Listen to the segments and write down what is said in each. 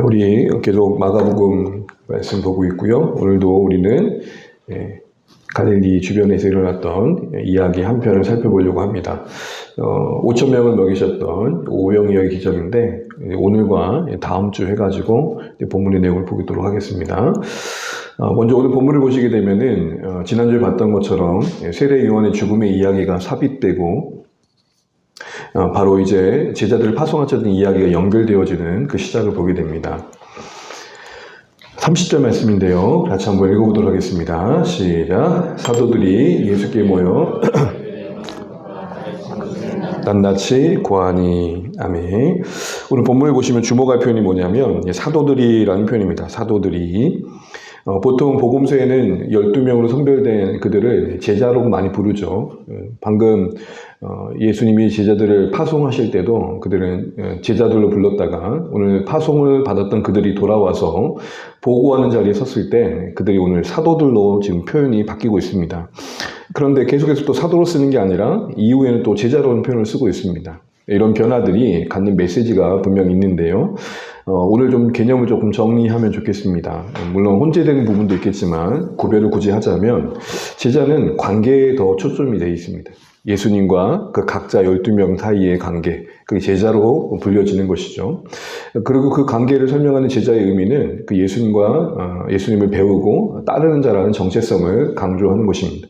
우리 계속 마가복음 말씀 보고 있고요. 오늘도 우리는 갈릴리 주변에서 일어났던 이야기 한 편을 살펴보려고 합니다. 5천 명을 먹이셨던 오병이어의 기적인데 오늘과 다음 주 해가지고 본문의 내용을 보도록 하겠습니다. 먼저 오늘 본문을 보시게 되면은 지난주에 봤던 것처럼 세례 요한의 죽음의 이야기가 삽입되고 바로 이제 제자들을 파송하셨던 이야기가 연결되어지는 그 시작을 보게 됩니다. 30절 말씀인데요. 같이 한번 읽어보도록 하겠습니다. 시작. 사도들이 예수께 모여 낱낱이 고하니. 아멘. 오늘 본문을 보시면 주목할 표현이 뭐냐면 사도들이라는 표현입니다. 사도들이. 보통 복음서에는 12명으로 선별된 그들을 제자로 많이 부르죠. 방금 예수님이 제자들을 파송하실 때도 그들은 제자들로 불렀다가 오늘 파송을 받았던 그들이 돌아와서 보고하는 자리에 섰을 때 그들이 오늘 사도들로 지금 표현이 바뀌고 있습니다. 그런데 계속해서 또 사도로 쓰는 게 아니라 이후에는 또 제자로는 표현을 쓰고 있습니다. 이런 변화들이 갖는 메시지가 분명히 있는데요. 오늘 좀 개념을 조금 정리하면 좋겠습니다. 물론 혼재되는 부분도 있겠지만 구별을 굳이 하자면 제자는 관계에 더 초점이 되어 있습니다. 예수님과 그 각자 12명 사이의 관계, 그게 제자로 불려지는 것이죠. 그리고 그 관계를 설명하는 제자의 의미는 그 예수님을 배우고 따르는 자라는 정체성을 강조하는 것입니다.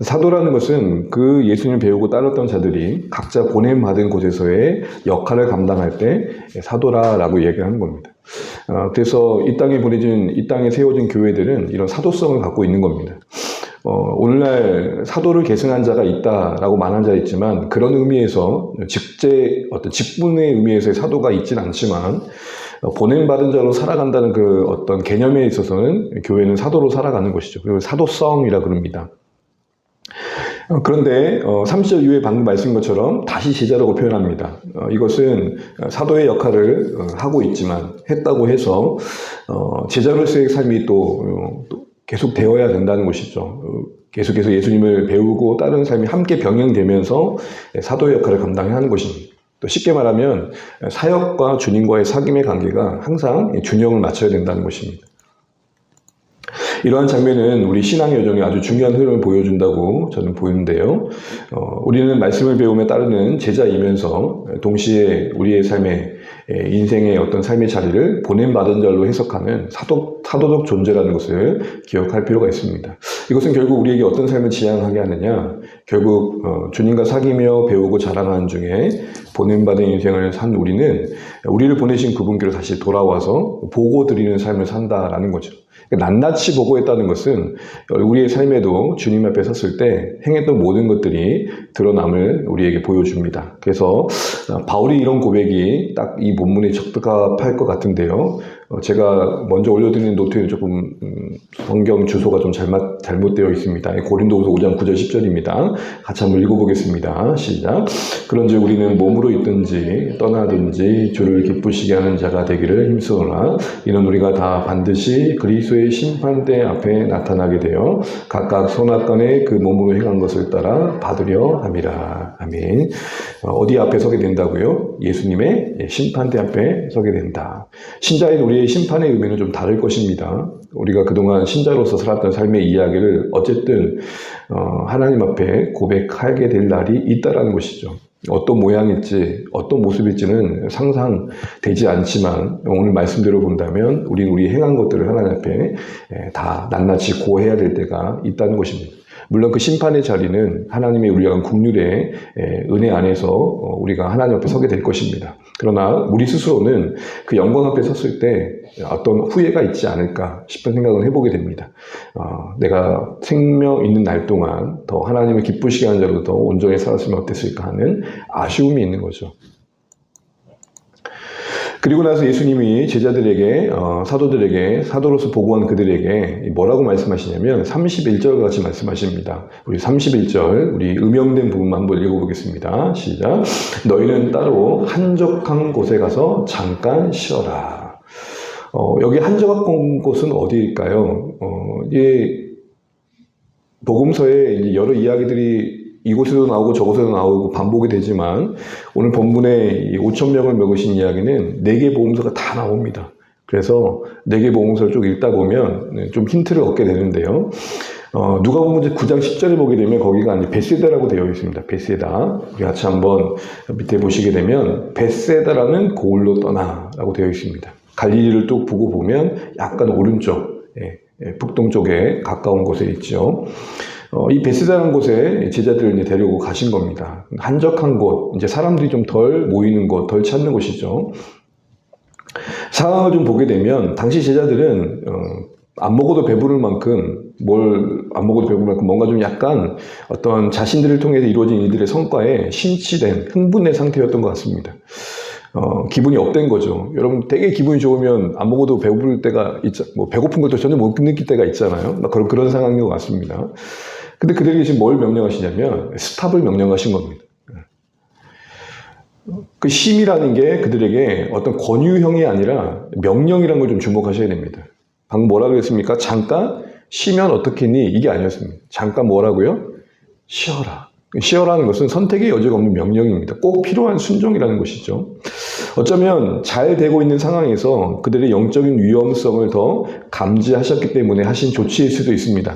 사도라는 것은 그 예수님을 배우고 따랐던 자들이 각자 보냄받은 곳에서의 역할을 감당할 때 사도라라고 얘기하는 겁니다. 그래서 이 땅에 세워진 교회들은 이런 사도성을 갖고 있는 겁니다. 오늘날 사도를 계승한 자가 있다라고 말한 자 있지만 그런 의미에서 어떤 직분의 의미에서의 사도가 있지는 않지만 보냄받은 자로 살아간다는 그 어떤 개념에 있어서는 교회는 사도로 살아가는 것이죠. 그리고 사도성이라 그럽니다. 그런데 30절 이후에 방금 말씀인 것처럼 다시 제자라고 표현합니다. 이것은 사도의 역할을 하고 있지만 했다고 해서 제자로서의 삶이 또 계속 되어야 된다는 것이죠. 계속해서 예수님을 배우고 따르는 삶이 함께 병행되면서 사도의 역할을 감당하는 것입니다. 또 쉽게 말하면 사역과 주님과의 사귐의 관계가 항상 균형을 맞춰야 된다는 것입니다. 이러한 장면은 우리 신앙의 여정에 아주 중요한 흐름을 보여준다고 저는 보이는데요. 우리는 말씀을 배우며 따르는 제자이면서 동시에 우리의 인생의 어떤 삶의 자리를 보냄받은 자로 해석하는 사도적 존재라는 것을 기억할 필요가 있습니다. 이것은 결국 우리에게 어떤 삶을 지향하게 하느냐, 결국 주님과 사귀며 배우고 자라나는 중에 보냄받은 인생을 산 우리를 보내신 그분께로 다시 돌아와서 보고 드리는 삶을 산다라는 거죠. 낱낱이 보고했다는 것은 우리의 삶에도 주님 앞에 섰을 때 행했던 모든 것들이 드러남을 우리에게 보여줍니다. 그래서 바울이 이런 고백이 딱 이 본문에 적합할 것 같은데요. 제가 먼저 올려드리는 노트에는 조금 성경 주소가 좀 잘못되어 있습니다. 고린도후서 5장 9절 10절입니다. 같이 한번 읽어보겠습니다. 시작. 그런즉 우리는 몸으로 있든지 떠나든지 주를 기쁘시게 하는 자가 되기를 힘쓰노라. 이는 우리가 다 반드시 그리스도의 심판대 앞에 나타나게 되어 각각 선악간에 그 몸으로 행한 것을 따라 받으려 함이라. 아멘. 어디 앞에 서게 된다고요? 예수님의 심판대 앞에 서게 된다. 신자인 우리의 심판의 의미는 좀 다를 것입니다. 우리가 그동안 신자로서 살았던 삶의 이야기를 어쨌든 하나님 앞에 고백하게 될 날이 있다라는 것이죠. 어떤 모양일지 어떤 모습일지는 상상되지 않지만 오늘 말씀대로 본다면 우리는 우리 행한 것들을 하나님 앞에 다 낱낱이 고해야 될 때가 있다는 것입니다. 물론 그 심판의 자리는 하나님의 우리가 국률의 은혜 안에서 우리가 하나님 앞에 서게 될 것입니다. 그러나 우리 스스로는 그 영광 앞에 섰을 때 어떤 후회가 있지 않을까 싶은 생각을 해보게 됩니다. 내가 생명 있는 날 동안 더 하나님을 기쁘시게 하는 자로 더 온전히 살았으면 어땠을까 하는 아쉬움이 있는 거죠. 그리고 나서 예수님이 제자들에게, 사도로서 보고한 그들에게 뭐라고 말씀하시냐면 31절 같이 말씀하십니다. 우리 31절, 우리 음영된 부분만 한번 읽어보겠습니다. 시작. 너희는 따로 한적한 곳에 가서 잠깐 쉬어라. 여기 한적한 곳은 어디일까요? 복음서에 이제 여러 이야기들이 이곳에도 나오고 저곳에도 나오고 반복이 되지만 오늘 본문에 5천 명을 먹으신 이야기는 4개 복음서가 다 나옵니다. 그래서 4개 모범서를 쭉 읽다 보면 좀 힌트를 얻게 되는데요. 누가복음 9장 10절에 보게 되면 거기가 아니 벳세다라고 되어 있습니다. 벳세다. 우리 같이 한번 밑에 보시게 되면 벳세다라는 고을로 떠나라고 되어 있습니다. 갈릴리를 뚝 보고 보면 약간 오른쪽, 북동쪽에 가까운 곳에 있죠. 이 벳세다라는 곳에 제자들을 이제 데리고 가신 겁니다. 한적한 곳, 이제 사람들이 좀 덜 모이는 곳, 덜 찾는 곳이죠. 상황을 좀 보게 되면 당시 제자들은 안 먹어도 배부를 만큼 안 먹어도 배부를 만큼 뭔가 좀 약간 어떤 자신들을 통해서 이루어진 이들의 성과에 심취된 흥분의 상태였던 것 같습니다. 기분이 업된 거죠. 여러분 되게 기분이 좋으면 안 먹어도 배부를 때가 뭐 배고픈 것도 전혀 못 느낄 때가 있잖아요. 그런 상황인 것 같습니다. 근데 그들에게 지금 뭘 명령하시냐면 스탑을 명령하신 겁니다. 그 심이라는 게 그들에게 어떤 권유형이 아니라 명령이라는 걸 좀 주목하셔야 됩니다. 방금 뭐라 그랬습니까? 잠깐 쉬면 어떻겠니? 이게 아니었습니다. 잠깐 뭐라고요? 쉬어라. 쉬어라는 것은 선택의 여지가 없는 명령입니다. 꼭 필요한 순종이라는 것이죠. 어쩌면 잘 되고 있는 상황에서 그들의 영적인 위험성을 더 감지하셨기 때문에 하신 조치일 수도 있습니다.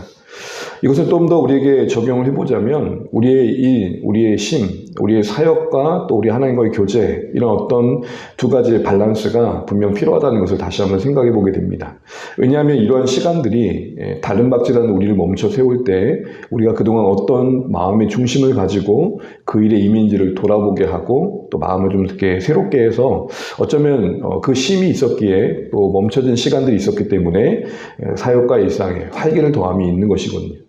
이것을 좀 더 우리에게 적용을 해보자면 우리의 일, 우리의 심, 우리의 사역과 또 우리 하나님과의 교제 이런 어떤 두 가지의 밸런스가 분명 필요하다는 것을 다시 한번 생각해 보게 됩니다. 왜냐하면 이러한 시간들이 다른 박질하는 우리를 멈춰 세울 때 우리가 그동안 어떤 마음의 중심을 가지고 그 일에 임인지를 돌아보게 하고 또 마음을 좀 이렇게 새롭게 해서 어쩌면 그 심이 있었기에 또 멈춰진 시간들이 있었기 때문에 사역과 일상에 활기를 더함이 있는 것이거든요.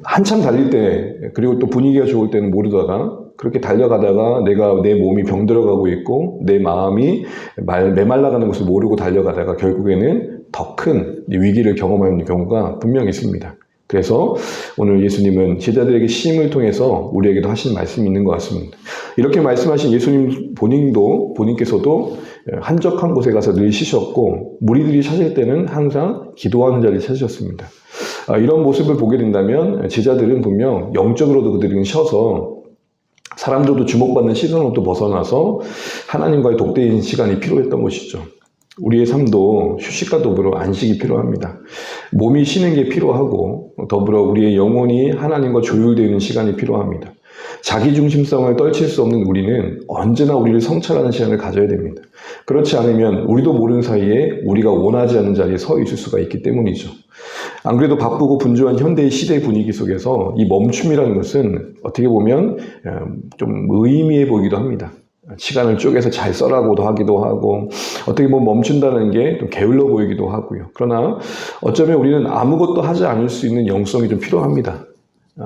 한참 달릴 때 그리고 또 분위기가 좋을 때는 모르다가 그렇게 달려가다가 내 몸이 병들어가고 있고 내 마음이 메말라가는 것을 모르고 달려가다가 결국에는 더 큰 위기를 경험하는 경우가 분명히 있습니다. 그래서 오늘 예수님은 제자들에게 시임을 통해서 우리에게도 하신 말씀이 있는 것 같습니다. 이렇게 말씀하신 예수님 본인께서도 한적한 곳에 가서 늘 쉬셨고 무리들이 찾을 때는 항상 기도하는 자리를 찾으셨습니다. 이런 모습을 보게 된다면 제자들은 분명 영적으로도 그들은 쉬어서 사람들도 주목받는 시선으로부터 벗어나서 하나님과의 독대인 시간이 필요했던 것이죠. 우리의 삶도 휴식과 더불어 안식이 필요합니다. 몸이 쉬는 게 필요하고 더불어 우리의 영혼이 하나님과 조율되는 시간이 필요합니다. 자기중심성을 떨칠 수 없는 우리는 언제나 우리를 성찰하는 시간을 가져야 됩니다. 그렇지 않으면 우리도 모르는 사이에 우리가 원하지 않는 자리에 서 있을 수가 있기 때문이죠. 안 그래도 바쁘고 분주한 현대의 시대 분위기 속에서 이 멈춤이라는 것은 어떻게 보면 좀 의미해 보이기도 합니다. 시간을 쪼개서 잘 써라고도 하기도 하고 어떻게 보면 멈춘다는 게 좀 게을러 보이기도 하고요. 그러나 어쩌면 우리는 아무것도 하지 않을 수 있는 영성이 좀 필요합니다.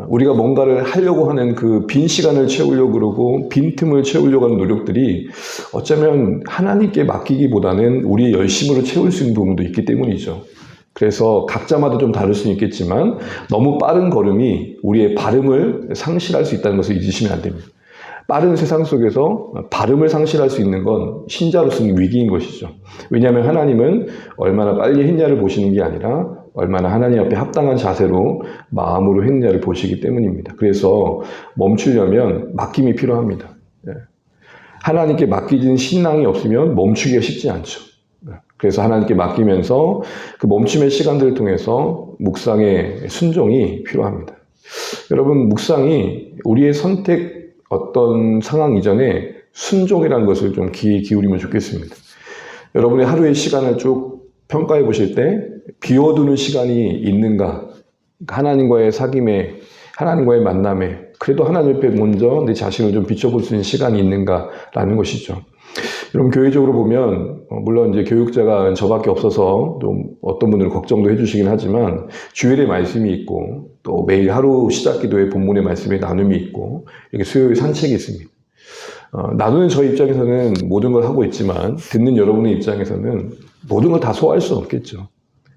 우리가 뭔가를 하려고 하는 그 빈 시간을 채우려고 그러고 빈틈을 채우려고 하는 노력들이 어쩌면 하나님께 맡기기보다는 우리의 열심으로 채울 수 있는 부분도 있기 때문이죠. 그래서 각자마다 좀 다를 수는 있겠지만 너무 빠른 걸음이 우리의 발음을 상실할 수 있다는 것을 잊으시면 안 됩니다. 빠른 세상 속에서 발음을 상실할 수 있는 건 신자로서는 위기인 것이죠. 왜냐하면 하나님은 얼마나 빨리 했냐를 보시는 게 아니라 얼마나 하나님 앞에 합당한 자세로 마음으로 했냐를 보시기 때문입니다. 그래서 멈추려면 맡김이 필요합니다. 하나님께 맡기진 신앙이 없으면 멈추기가 쉽지 않죠. 그래서 하나님께 맡기면서 그 멈춤의 시간들을 통해서 묵상의 순종이 필요합니다. 여러분, 묵상이 우리의 선택 어떤 상황 이전에 순종이라는 것을 좀 귀에 기울이면 좋겠습니다. 여러분의 하루의 시간을 쭉 평가해 보실 때 비워두는 시간이 있는가? 하나님과의 사귐에, 하나님과의 만남에 그래도 하나님 앞에 먼저 내 자신을 좀 비춰볼 수 있는 시간이 있는가라는 것이죠. 여러분, 교회적으로 보면 물론 이제 교육자가 저밖에 없어서 좀 어떤 분들은 걱정도 해주시긴 하지만 주일에 말씀이 있고 또 매일 하루 시작 기도에 본문의 말씀에 나눔이 있고 이렇게 수요일 산책이 있습니다. 나누는 저희 입장에서는 모든 걸 하고 있지만 듣는 여러분의 입장에서는 모든 걸 다 소화할 수는 없겠죠.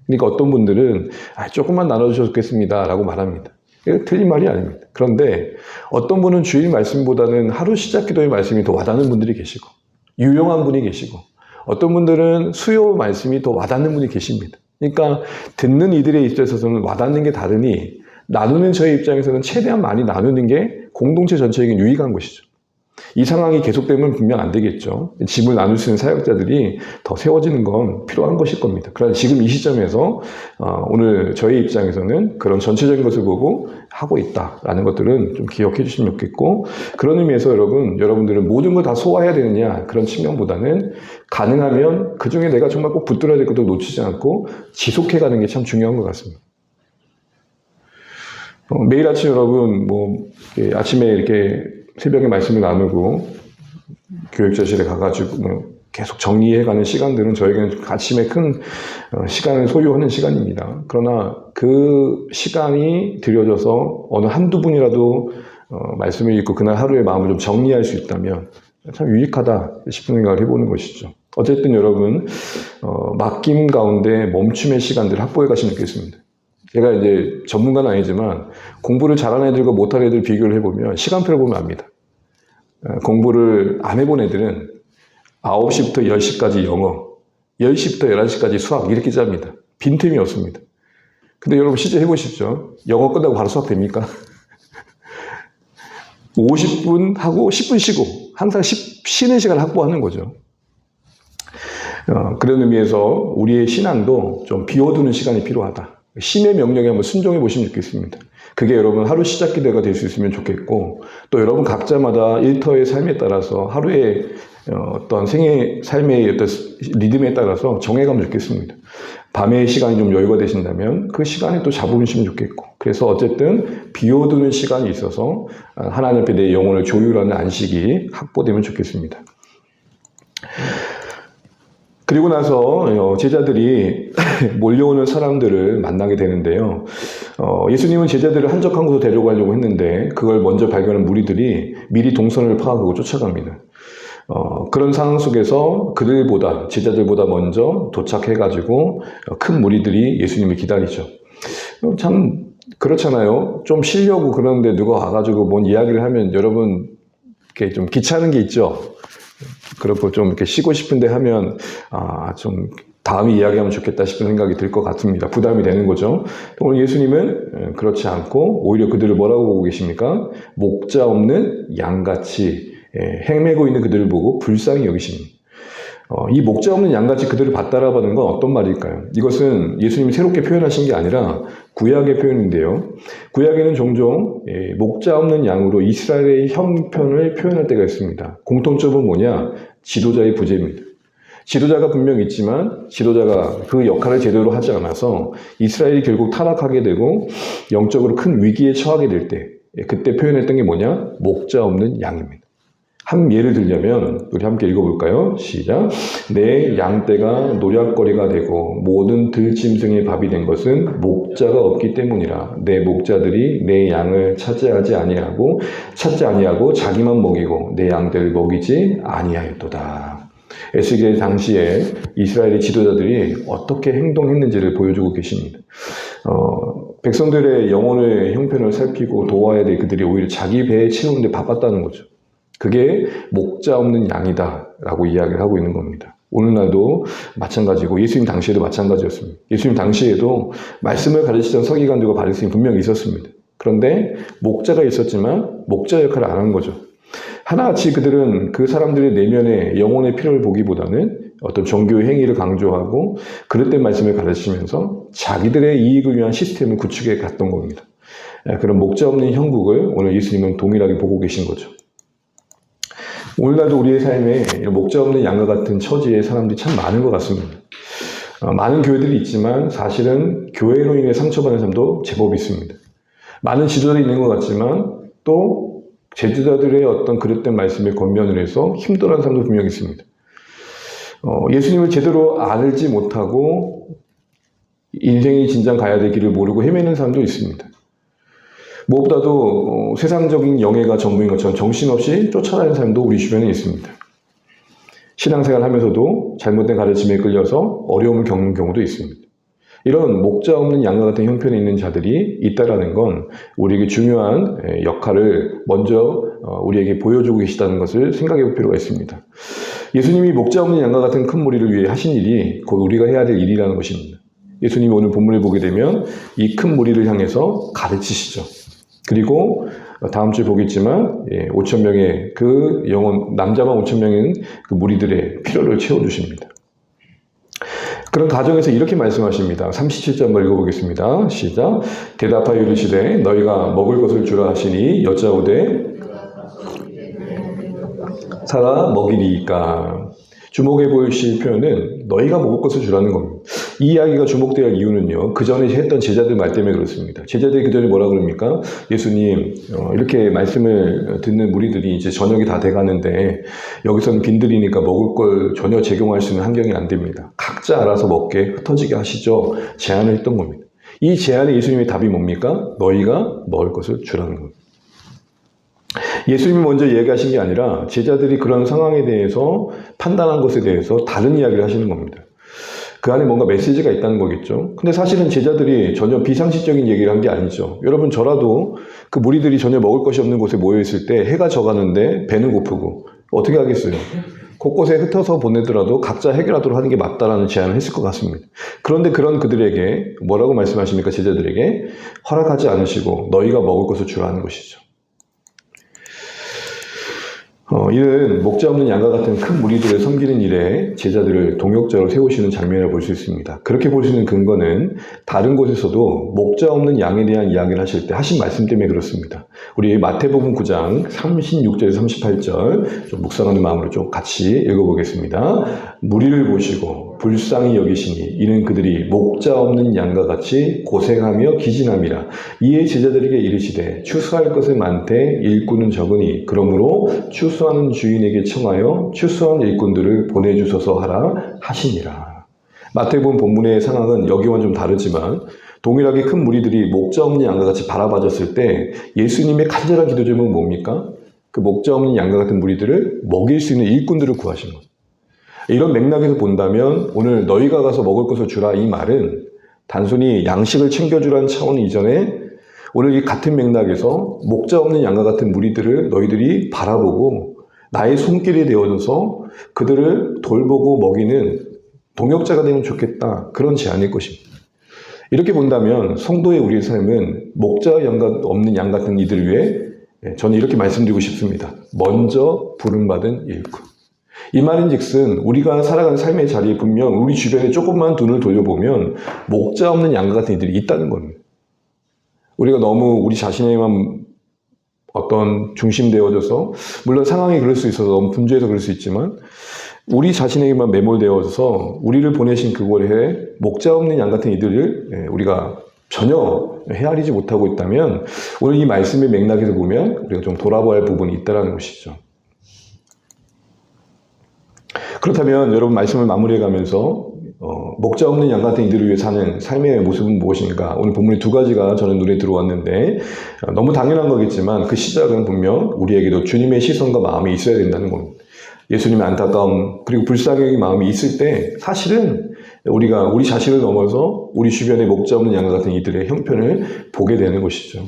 그러니까 어떤 분들은 조금만 나눠주셔도 좋겠습니다 라고 말합니다. 이거 틀린 말이 아닙니다. 그런데 어떤 분은 주일 말씀보다는 하루 시작 기도의 말씀이 더 와닿는 분들이 계시고 유용한 분이 계시고 어떤 분들은 수요 말씀이 더 와닿는 분이 계십니다. 그러니까 듣는 이들의 입장에서는 와닿는 게 다르니 나누는 저희 입장에서는 최대한 많이 나누는 게 공동체 전체에게 유익한 것이죠. 이 상황이 계속되면 분명 안 되겠죠. 짐을 나눌 수 있는 사역자들이 더 세워지는 건 필요한 것일 겁니다. 그러나 지금 이 시점에서 오늘 저희 입장에서는 그런 전체적인 것을 보고 하고 있다라는 것들은 좀 기억해 주시면 좋겠고, 그런 의미에서 여러분들은 모든 걸 다 소화해야 되느냐 그런 측면보다는 가능하면 그 중에 내가 정말 꼭 붙들어야 될 것도 놓치지 않고 지속해 가는 게 참 중요한 것 같습니다. 매일 아침 여러분 아침에 이렇게 새벽에 말씀을 나누고 교육자실에 가가지고 계속 정리해가는 시간들은 저에게는 아침에 큰 시간을 소요하는 시간입니다. 그러나 그 시간이 들여져서 어느 한두 분이라도 말씀을 읽고 그날 하루의 마음을 좀 정리할 수 있다면 참 유익하다 싶은 생각을 해보는 것이죠. 어쨌든 여러분 맡김 가운데 멈춤의 시간들을 확보해 가시면 좋겠습니다. 제가 이제 전문가는 아니지만 공부를 잘하는 애들과 못하는 애들 비교를 해보면 시간표를 보면 압니다. 공부를 안 해본 애들은 9시부터 10시까지 영어, 10시부터 11시까지 수학 이렇게 짭니다. 빈틈이 없습니다. 근데 여러분 실제 해보십시오. 영어 끝나고 바로 수학 됩니까? 50분 하고 10분 쉬고 항상 쉬는 시간을 확보하는 거죠. 그런 의미에서 우리의 신앙도 좀 비워두는 시간이 필요하다. 신의 명령에 한번 순종해 보시면 좋겠습니다. 그게 여러분 하루 시작 기대가 될 수 있으면 좋겠고, 또 여러분 각자마다 일터의 삶에 따라서 하루의 어떤 삶의 어떤 리듬에 따라서 정해가면 좋겠습니다. 밤의 시간이 좀 여유가 되신다면 그 시간에 또 잡으시면 좋겠고, 그래서 어쨌든 비워두는 시간이 있어서 하나님 앞에 내 영혼을 조율하는 안식이 확보되면 좋겠습니다. 그리고 나서 제자들이 몰려오는 사람들을 만나게 되는데요. 예수님은 제자들을 한적한 곳으로 데려가려고 했는데 그걸 먼저 발견한 무리들이 미리 동선을 파악하고 쫓아갑니다. 그런 상황 속에서 제자들보다 먼저 도착해가지고 큰 무리들이 예수님을 기다리죠. 참 그렇잖아요. 좀 쉬려고 그러는데 누가 와가지고 뭔 이야기를 하면 여러분 이렇게 좀 귀찮은 게 있죠. 그렇고 좀 이렇게 쉬고 싶은데 하면 좀 다음에 이야기하면 좋겠다 싶은 생각이 들 것 같습니다. 부담이 되는 거죠. 오늘 예수님은 그렇지 않고 오히려 그들을 뭐라고 보고 계십니까? 목자 없는 양같이 헤매고 있는 그들을 보고 불쌍히 여기십니다. 이 목자 없는 양같이 그들을 봤다라는 건 어떤 말일까요? 이것은 예수님이 새롭게 표현하신 게 아니라 구약의 표현인데요. 구약에는 종종 목자 없는 양으로 이스라엘의 형편을 표현할 때가 있습니다. 공통점은 뭐냐? 지도자의 부재입니다. 지도자가 분명 있지만 지도자가 그 역할을 제대로 하지 않아서 이스라엘이 결국 타락하게 되고 영적으로 큰 위기에 처하게 될 때 그때 표현했던 게 뭐냐? 목자 없는 양입니다. 한 예를 들자면 우리 함께 읽어볼까요? 시작. 내 양떼가 노략거리가 되고 모든 들짐승의 밥이 된 것은 목자가 없기 때문이라. 내 목자들이 내 양을 찾지 아니하고 자기만 먹이고 내 양떼를 먹이지 아니하였도다. 에스겔 당시에 이스라엘의 지도자들이 어떻게 행동했는지를 보여주고 계십니다. 백성들의 영혼의 형편을 살피고 도와야 될 그들이 오히려 자기 배에 채우는데 바빴다는 거죠. 그게 목자 없는 양이다라고 이야기를 하고 있는 겁니다. 오늘날도 마찬가지고 예수님 당시에도 마찬가지였습니다. 예수님 당시에도 말씀을 가르치던 서기관들과 바리새인이 분명히 있었습니다. 그런데 목자가 있었지만 목자 역할을 안 한 거죠. 하나같이 그들은 그 사람들의 내면의 영혼의 필요를 보기보다는 어떤 종교의 행위를 강조하고 그릇된 말씀을 가르치면서 자기들의 이익을 위한 시스템을 구축해 갔던 겁니다. 그런 목자 없는 형국을 오늘 예수님은 동일하게 보고 계신 거죠. 오늘날도 우리의 삶에 목자 없는 양과 같은 처지의 사람들이 참 많은 것 같습니다. 많은 교회들이 있지만 사실은 교회로 인해 상처받는 사람도 제법 있습니다. 많은 지도자들이 있는 것 같지만 또 제자들의 어떤 그릇된 말씀에 권면을 해서 힘들어하는 사람도 분명히 있습니다. 예수님을 제대로 알지 못하고 인생이 진작 가야 될 길을 모르고 헤매는 사람도 있습니다. 무엇보다도 세상적인 영예가 전부인 것처럼 정신없이 쫓아다니는 사람도 우리 주변에 있습니다. 신앙생활 하면서도 잘못된 가르침에 끌려서 어려움을 겪는 경우도 있습니다. 이런 목자 없는 양과 같은 형편에 있는 자들이 있다는 건 우리에게 중요한 역할을 먼저 우리에게 보여주고 계시다는 것을 생각해 볼 필요가 있습니다. 예수님이 목자 없는 양과 같은 큰 무리를 위해 하신 일이 곧 우리가 해야 될 일이라는 것입니다. 예수님이 오늘 본문을 보게 되면 이 큰 무리를 향해서 가르치시죠. 그리고 다음 주에 보겠지만 5천 명의 그 영혼, 남자만 5천 명인 그 무리들의 필요를 채워주십니다. 그런 가정에서 이렇게 말씀하십니다. 37절 한번 읽어보겠습니다. 시작. 대답하여 이르시되 너희가 먹을 것을 주라 하시니 여짜오되 살아 먹이리이까. 주목해 보이실 표현은 너희가 먹을 것을 주라는 겁니다. 이 이야기가 주목되어야 할 이유는요. 그 전에 했던 제자들 말 때문에 그렇습니다. 제자들이 그 전에 뭐라 그럽니까? 예수님, 이렇게 말씀을 듣는 무리들이 이제 저녁이 다 돼가는데 여기서는 빈들이니까 먹을 걸 전혀 제공할 수 있는 환경이 안 됩니다. 각자 알아서 먹게 흩어지게 하시죠. 제안을 했던 겁니다. 이 제안에 예수님의 답이 뭡니까? 너희가 먹을 것을 주라는 겁니다. 예수님이 먼저 얘기하신 게 아니라 제자들이 그런 상황에 대해서 판단한 것에 대해서 다른 이야기를 하시는 겁니다. 그 안에 뭔가 메시지가 있다는 거겠죠. 근데 사실은 제자들이 전혀 비상식적인 얘기를 한 게 아니죠. 여러분 저라도 그 무리들이 전혀 먹을 것이 없는 곳에 모여있을 때 해가 져가는데 배는 고프고 어떻게 하겠어요? 곳곳에 흩어서 보내더라도 각자 해결하도록 하는 게 맞다라는 제안을 했을 것 같습니다. 그런데 그런 그들에게 뭐라고 말씀하십니까? 제자들에게 허락하지 않으시고 너희가 먹을 것을 주라는 것이죠. 이는 목자 없는 양과 같은 큰 무리들을 섬기는 일에 제자들을 동역자로 세우시는 장면을 볼 수 있습니다. 그렇게 볼 수 있는 근거는 다른 곳에서도 목자 없는 양에 대한 이야기를 하실 때 하신 말씀 때문에 그렇습니다. 우리 마태복음 9장 36절에서 38절 좀 묵상하는 마음으로 좀 같이 읽어보겠습니다. 무리를 보시고 불쌍히 여기시니 이는 그들이 목자 없는 양과 같이 고생하며 기진함이라. 이에 제자들에게 이르시되 추수할 것은 많되 일꾼은 적으니 그러므로 추수하는 주인에게 청하여 추수한 일꾼들을 보내주소서 하라 하시니라. 마태복음 본문의 상황은 여기와 좀 다르지만 동일하게 큰 무리들이 목자 없는 양과 같이 바라봐졌을 때 예수님의 간절한 기도 제목은 뭡니까? 그 목자 없는 양과 같은 무리들을 먹일 수 있는 일꾼들을 구하신 것. 이런 맥락에서 본다면 오늘 너희가 가서 먹을 것을 주라 이 말은 단순히 양식을 챙겨주라는 차원 이전에 오늘 이 같은 맥락에서 목자 없는 양과 같은 무리들을 너희들이 바라보고 나의 손길이 되어줘서 그들을 돌보고 먹이는 동역자가 되면 좋겠다. 그런 제안일 것입니다. 이렇게 본다면 성도의 우리의 삶은 목자 없는 양 같은 이들을 위해 저는 이렇게 말씀드리고 싶습니다. 먼저 부름받은 일꾼. 이 말인즉슨 우리가 살아가는 삶의 자리에 분명 우리 주변에 조금만 눈을 돌려보면 목자 없는 양과 같은 이들이 있다는 겁니다. 우리가 너무 우리 자신에만 어떤 중심되어져서 물론 상황이 그럴 수 있어서 너무 분주해서 그럴 수 있지만 우리 자신에게만 매몰되어져서 우리를 보내신 그곳에 목자 없는 양 같은 이들을 우리가 전혀 헤아리지 못하고 있다면 오늘 이 말씀의 맥락에서 보면 우리가 좀 돌아봐야 할 부분이 있다는 것이죠. 그렇다면 여러분 말씀을 마무리해가면서 목자 없는 양 같은 이들을 위해 사는 삶의 모습은 무엇인가? 오늘 본문의 두 가지가 저는 눈에 들어왔는데 너무 당연한 거겠지만 그 시작은 분명 우리에게도 주님의 시선과 마음이 있어야 된다는 겁니다. 예수님의 안타까움 그리고 불쌍의 마음이 있을 때 사실은 우리가 우리 자신을 넘어서 우리 주변에 목자 없는 양 같은 이들의 형편을 보게 되는 것이죠.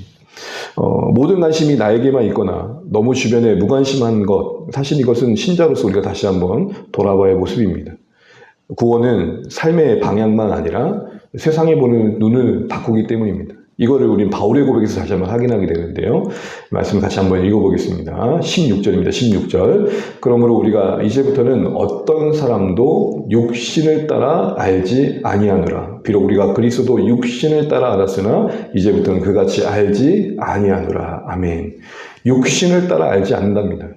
모든 관심이 나에게만 있거나 너무 주변에 무관심한 것, 사실 이것은 신자로서 우리가 다시 한번 돌아봐야 할 모습입니다. 구원은 삶의 방향만 아니라 세상에 보는 눈을 바꾸기 때문입니다. 이거를 우리는 바울의 고백에서 다시 한번 확인하게 되는데요. 말씀 같이 한번 읽어보겠습니다. 16절입니다. 16절. 그러므로 우리가 이제부터는 어떤 사람도 육신을 따라 알지 아니하노라. 비록 우리가 그리스도 육신을 따라 알았으나 이제부터는 그같이 알지 아니하노라. 아멘. 육신을 따라 알지 않는답니다.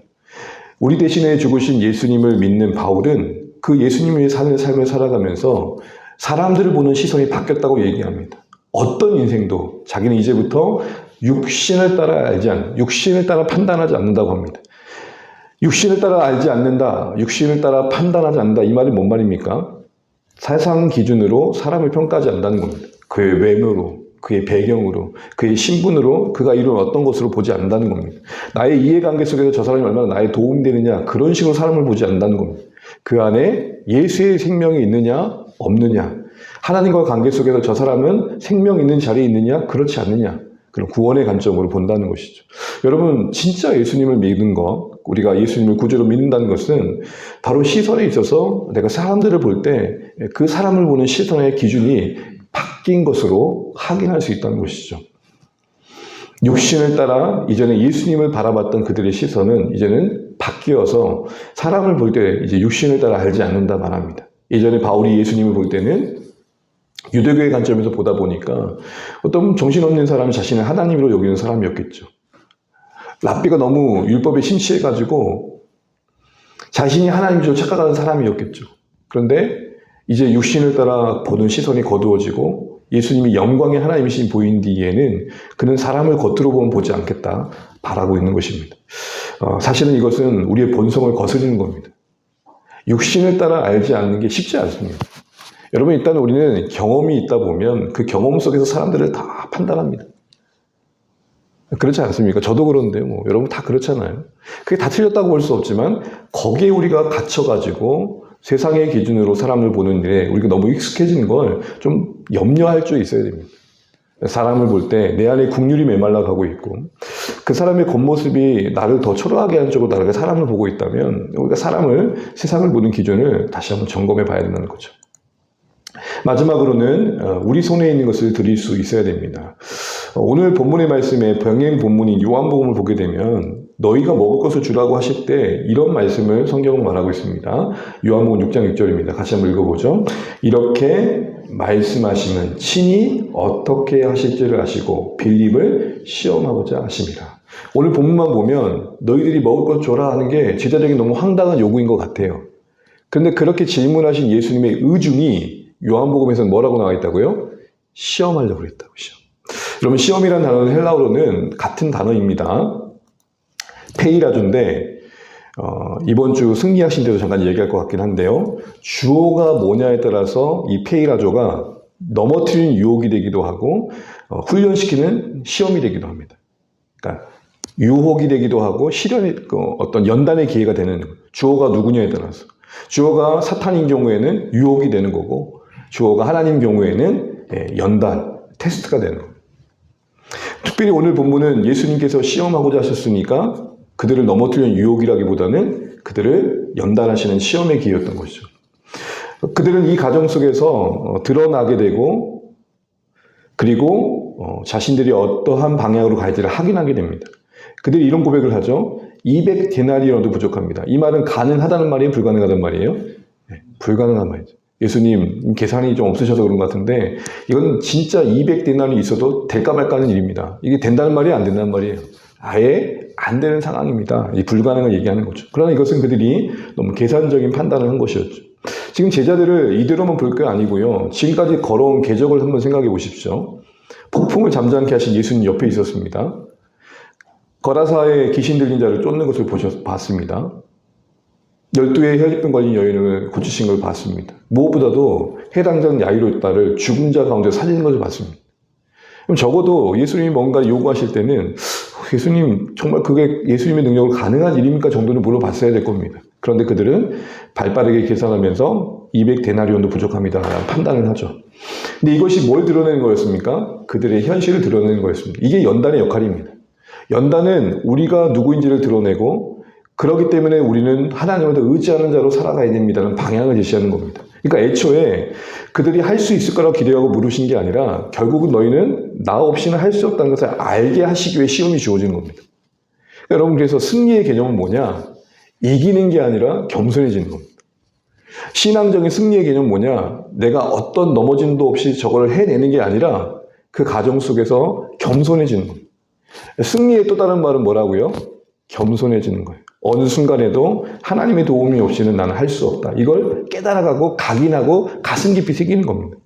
우리 대신에 죽으신 예수님을 믿는 바울은 그 예수님을 사는 삶을 살아가면서 사람들을 보는 시선이 바뀌었다고 얘기합니다. 어떤 인생도 자기는 이제부터 육신을 따라 육신을 따라 판단하지 않는다고 합니다. 육신을 따라 알지 않는다, 육신을 따라 판단하지 않는다. 이 말이 뭔 말입니까? 세상 기준으로 사람을 평가하지 않는다는 겁니다. 그의 외모로, 그의 배경으로, 그의 신분으로, 그가 이룬 어떤 것으로 보지 않는다는 겁니다. 나의 이해관계 속에서 저 사람이 얼마나 나에 도움이 되느냐, 그런 식으로 사람을 보지 않는다는 겁니다. 그 안에 예수의 생명이 있느냐, 없느냐, 하나님과 관계 속에서 저 사람은 생명 있는 자리에 있느냐, 그렇지 않느냐, 그런 구원의 관점으로 본다는 것이죠. 여러분, 진짜 예수님을 믿는 것, 우리가 예수님을 구주로 믿는다는 것은 바로 시선에 있어서 내가 사람들을 볼 때 그 사람을 보는 시선의 기준이 바뀐 것으로 확인할 수 있다는 것이죠. 육신을 따라 이전에 예수님을 바라봤던 그들의 시선은 이제는 바뀌어서 사람을 볼 때 이제 육신을 따라 알지 않는다 말합니다. 예전에 바울이 예수님을 볼 때는 유대교의 관점에서 보다 보니까 어떤 정신없는 사람이 자신을 하나님으로 여기는 사람이었겠죠. 랍비가 너무 율법에 심취해가지고 자신이 하나님 줄 착각하는 사람이었겠죠. 그런데 이제 육신을 따라 보는 시선이 거두어지고 예수님이 영광의 하나님이신 보인 뒤에는 그는 사람을 겉으로 보면 보지 않겠다 바라고 있는 것입니다. 사실은 이것은 우리의 본성을 거스르는 겁니다. 육신을 따라 알지 않는 게 쉽지 않습니다. 여러분, 일단 우리는 경험이 있다 보면 그 경험 속에서 사람들을 다 판단합니다. 그렇지 않습니까? 저도 그런데 여러분 다 그렇잖아요. 그게 다 틀렸다고 볼 수 없지만 거기에 우리가 갇혀가지고 세상의 기준으로 사람을 보는 일에 우리가 너무 익숙해진 걸 좀 염려할 줄 있어야 됩니다. 사람을 볼 때 내 안에 국률이 메말라 가고 있고 그 사람의 겉모습이 나를 더 초라하게 하는 쪽으로 다르게 사람을 보고 있다면 우리가 세상을 보는 기준을 다시 한번 점검해 봐야 된다는 거죠. 마지막으로는 우리 손에 있는 것을 드릴 수 있어야 됩니다. 오늘 본문의 말씀에 병행 본문인 요한복음을 보게 되면 너희가 먹을 것을 주라고 하실 때 이런 말씀을 성경은 말하고 있습니다. 요한복음 6장 6절입니다. 같이 한번 읽어보죠. 이렇게 말씀하시면 친히 어떻게 하실지를 아시고 빌립을 시험하고자 하십니다. 오늘 본문만 보면 너희들이 먹을 것 줘라 하는 게 제자적인 너무 황당한 요구인 것 같아요. 그런데 그렇게 질문하신 예수님의 의중이 요한복음에서는 뭐라고 나와 있다고요? 시험하려고 그랬다고. 여러분, 시험이라는 단어는 헬라어로는 같은 단어입니다. 페이라조인데 이번 주 승리하신 때도 잠깐 얘기할 것 같긴 한데요. 주어가 뭐냐에 따라서 이 페이라조가 넘어뜨리는 유혹이 되기도 하고 훈련시키는 시험이 되기도 합니다. 그러니까 유혹이 되기도 하고 어떤 연단의 기회가 되는 주어가 누구냐에 따라서 주어가 사탄인 경우에는 유혹이 되는 거고 주어가 하나님 경우에는 연단, 테스트가 되는 겁니다. 특별히 오늘 본문은 예수님께서 시험하고자 하셨으니까 그들을 넘어뜨리는 유혹이라기보다는 그들을 연단하시는 시험의 기회였던 것이죠. 그들은 이 과정 속에서 드러나게 되고 그리고 자신들이 어떠한 방향으로 갈지를 확인하게 됩니다. 그들이 이런 고백을 하죠. 200데나리온도 부족합니다. 이 말은 가능하다는 말이에요? 불가능하다는 말이에요? 네, 불가능한 말이죠. 예수님 계산이 좀 없으셔서 그런 것 같은데 이건 진짜 200데나리 있어도 될까 말까 하는 일입니다. 이게 된다는 말이에요? 안 된다는 말이에요? 아예 안 되는 상황입니다. 이 불가능을 얘기하는 거죠. 그러나 이것은 그들이 너무 계산적인 판단을 한 것이었죠. 지금 제자들을 이대로만 볼 게 아니고요. 지금까지 걸어온 궤적을 한번 생각해 보십시오. 폭풍을 잠잠케 하신 예수님 옆에 있었습니다. 거라사에 귀신 들린 자를 쫓는 것을 봤습니다. 12의 혈기병 걸린 여인을 고치신 걸 봤습니다. 무엇보다도 해당장 야이로다를 죽은 자 가운데 살리는 것을 봤습니다. 그럼 적어도 예수님이 뭔가 요구하실 때는 예수님 정말 그게 예수님의 능력으로 가능한 일입니까 정도는 물어봤어야 될 겁니다. 그런데 그들은 발빠르게 계산하면서 200데나리온도 부족합니다 라는 판단을 하죠. 근데 이것이 뭘 드러내는 거였습니까? 그들의 현실을 드러내는 거였습니다. 이게 연단의 역할입니다. 연단은 우리가 누구인지를 드러내고 그렇기 때문에 우리는 하나님을 더 의지하는 자로 살아가야 됩니다라는 방향을 제시하는 겁니다. 그러니까 애초에 그들이 할 수 있을 거라고 기대하고 물으신 게 아니라 결국은 너희는 나 없이는 할 수 없다는 것을 알게 하시기 위해 시험이 주어지는 겁니다. 그러니까 여러분, 그래서 승리의 개념은 뭐냐? 이기는 게 아니라 겸손해지는 겁니다. 신앙적인 승리의 개념은 뭐냐? 내가 어떤 넘어짐도 없이 저걸 해내는 게 아니라 그 과정 속에서 겸손해지는 겁니다. 승리의 또 다른 말은 뭐라고요? 겸손해지는 거예요. 어느 순간에도 하나님의 도움이 없이는 나는 할 수 없다. 이걸 깨달아가고 각인하고 가슴 깊이 새기는 겁니다.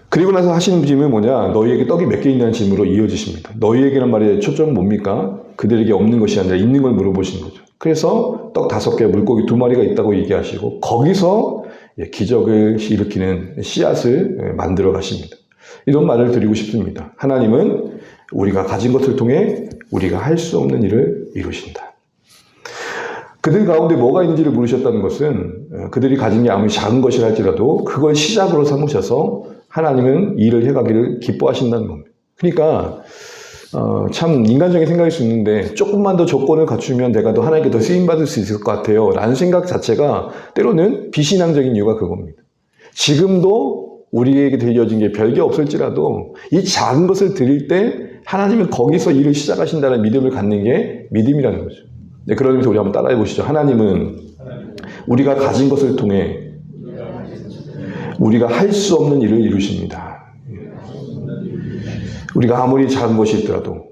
그리고 나서 하시는 질문이 뭐냐? 너희에게 떡이 몇 개 있냐는 질문으로 이어지십니다. 너희에게란 말의 초점은 뭡니까? 그들에게 없는 것이 아니라 있는 걸 물어보시는 거죠. 그래서 떡 5개, 물고기 2마리가 있다고 얘기하시고 거기서 기적을 일으키는 씨앗을 만들어 가십니다. 이런 말을 드리고 싶습니다. 하나님은 우리가 가진 것을 통해 우리가 할 수 없는 일을 이루신다. 그들 가운데 뭐가 있는지를 물으셨다는 것은 그들이 가진 게 아무리 작은 것이라 할지라도 그걸 시작으로 삼으셔서 하나님은 일을 해가기를 기뻐하신다는 겁니다. 그러니까 참 인간적인 생각일 수 있는데 조금만 더 조건을 갖추면 내가 더 하나님께 더 쓰임받을 수 있을 것 같아요 라는 생각 자체가 때로는 비신앙적인 이유가 그겁니다. 지금도 우리에게 들려진 게 별게 없을지라도 이 작은 것을 드릴 때 하나님은 거기서 일을 시작하신다는 믿음을 갖는 게 믿음이라는 거죠. 네, 그런 의미에서 우리 한번 따라해 보시죠. 하나님은 우리가 가진 것을 통해 우리가 할 수 없는 일을 이루십니다. 우리가 아무리 작은 것이 있더라도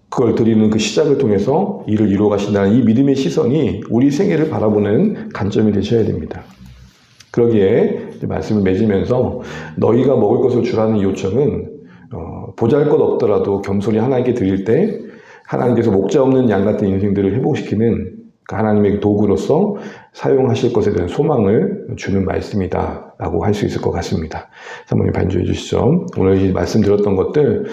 그걸 드리는 그 시작을 통해서 일을 이루어 가신다는 이 믿음의 시선이 우리 생애를 바라보는 관점이 되셔야 됩니다. 그러기에 말씀을 맺으면서 너희가 먹을 것을 주라는 이 요청은 보잘것 없더라도 겸손히 하나님께 드릴 때 하나님께서 목자 없는 양 같은 인생들을 회복시키는 하나님의 도구로서 사용하실 것에 대한 소망을 주는 말씀이다 라고 할 수 있을 것 같습니다. 사모님 반주해 주시죠. 오늘 이 말씀 들었던 것들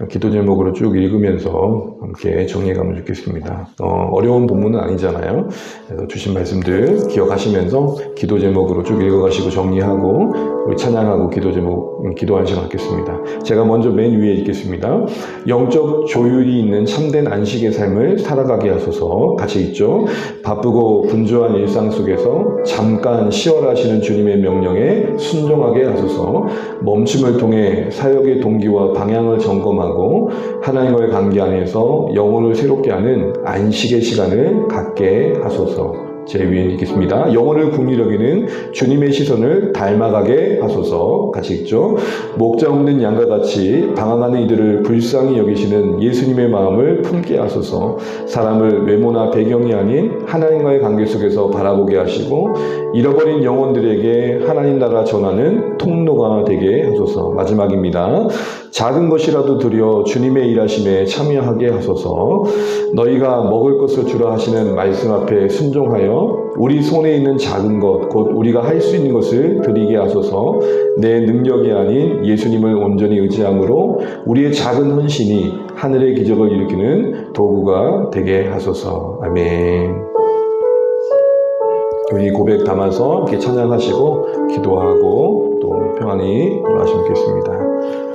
기도 제목으로 쭉 읽으면서 함께 정리해가면 좋겠습니다. 어려운 본문은 아니잖아요. 그래서 주신 말씀들 기억하시면서 기도 제목으로 쭉 읽어가시고 정리하고 우리 찬양하고 기도 제목 기도하는 시간 갖겠습니다. 제가 먼저 맨 위에 읽겠습니다. 영적 조율이 있는 참된 안식의 삶을 살아가게 하소서. 같이 읽죠. 바쁘고 분주한 일상 속에서 잠깐 쉬어라 하시는 주님의 명령에 순종하게 하소서. 멈춤을 통해 사역의 동기와 방향을 점검하고 하나님과의 관계 안에서 영혼을 새롭게 하는 안식의 시간을 갖게 하소서. 제 위에 읽겠습니다. 영혼을 긍휼히 여기는 주님의 시선을 닮아가게 하소서. 같이 읽죠. 목자 없는 양과 같이 방황하는 이들을 불쌍히 여기시는 예수님의 마음을 품게 하소서. 사람을 외모나 배경이 아닌 하나님과의 관계 속에서 바라보게 하시고 잃어버린 영혼들에게 하나님 나라 전하는 통로가 되게 하소서. 마지막입니다. 작은 것이라도 드려 주님의 일하심에 참여하게 하소서. 너희가 먹을 것을 주라 하시는 말씀 앞에 순종하여 우리 손에 있는 작은 것, 곧 우리가 할 수 있는 것을 드리게 하소서. 내 능력이 아닌 예수님을 온전히 의지함으로 우리의 작은 헌신이 하늘의 기적을 일으키는 도구가 되게 하소서. 아멘. 우리 고백 담아서 이렇게 찬양하시고 기도하고 또 평안히 돌아가시면 좋겠습니다.